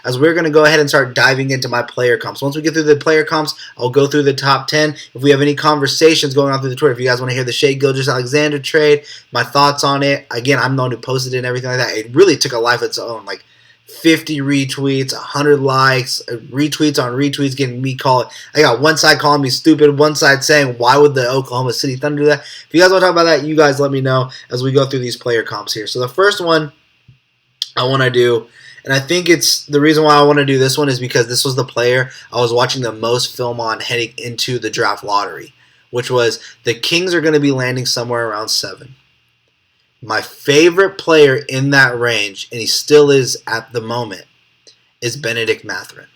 as we're going to go ahead and start diving into my player comps. Once we get through the player comps, I'll go through the top 10. If we have any conversations going on through the Twitter, if you guys want to hear the Shai Gilgeous-Alexander trade, my thoughts on it, again, I'm the one who posted it and everything like that. It really took a life of its own, like 50 retweets, 100 likes, retweets on retweets, getting me called. I got one side calling me stupid, one side saying, why would the Oklahoma City Thunder do that? If you guys want to talk about that, you guys let me know as we go through these player comps here. So the first one I want to do, and I think it's the reason why I want to do this one is because this was the player I was watching the most film on heading into the draft lottery, which was the Kings are going to be landing somewhere around 7. My favorite player in that range, and he still is at the moment, is Bennedict Mathurin.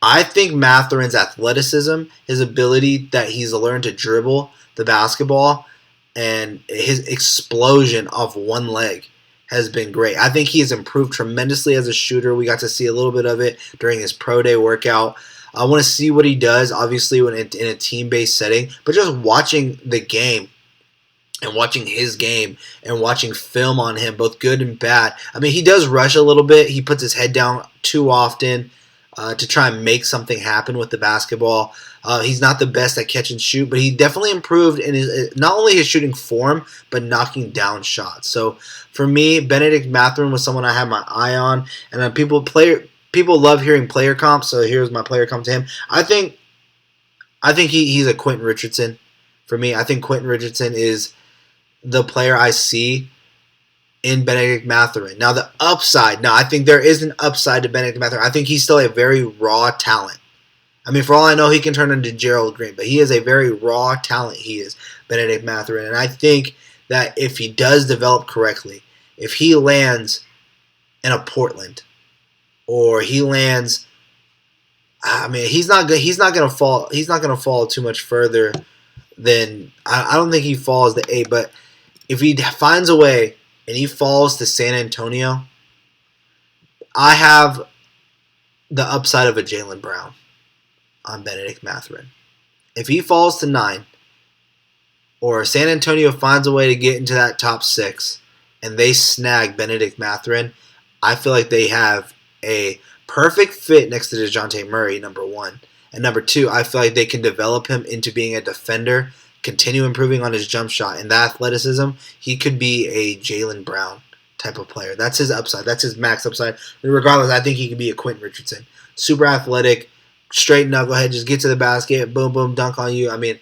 I think Mathurin's athleticism, his ability that he's learned to dribble the basketball, and his explosion off one leg has been great. I think he has improved tremendously as a shooter. We got to see a little bit of it during his pro day workout. I want to see what he does, obviously, when in a team-based setting, but just watching the game and watching his game and watching film on him, both good and bad. I mean, he does rush a little bit. He puts his head down too often to try and make something happen with the basketball. He's not the best at catch and shoot, but he definitely improved in his not only his shooting form, but knocking down shots. So for me, Bennedict Mathurin was someone I had my eye on, and people love hearing player comps. So here's my player comp to him. I think he's a Quentin Richardson. For me, I think Quentin Richardson is the player I see in Bennedict Mathurin. Now the upside. Now I think there is an upside to Bennedict Mathurin. I think he's still a very raw talent. I mean, for all I know, he can turn into Gerald Green, but he is a very raw talent. He is Bennedict Mathurin, and I think that if he does develop correctly, if he lands in a Portland, or he lands, I mean, he's not going to fall. He's not going to fall too much further than I don't think he falls to 8, but if he finds a way and he falls to San Antonio, I have the upside of a Jaylen Brown on Bennedict Mathurin. If he falls to 9, or San Antonio finds a way to get into that top 6, and they snag Bennedict Mathurin, I feel like they have a perfect fit next to DeJounte Murray, number 1. And number 2, I feel like they can develop him into being a defender, continue improving on his jump shot and that athleticism. He could be a Jaylen Brown type of player. That's his upside. That's his max upside. Regardless, I think he could be a Quentin Richardson. Super athletic, straight knucklehead, just get to the basket, boom, boom, dunk on you. I mean,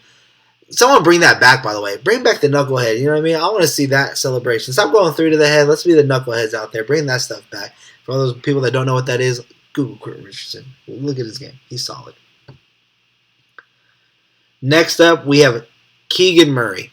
someone bring that back, by the way. Bring back the knucklehead. You know what I mean? I want to see that celebration. Stop going 3 to the head. Let's be the knuckleheads out there. Bring that stuff back. For all those people that don't know what that is, Google Quentin Richardson. Look at his game. He's solid. Next up, we have Keegan Murray.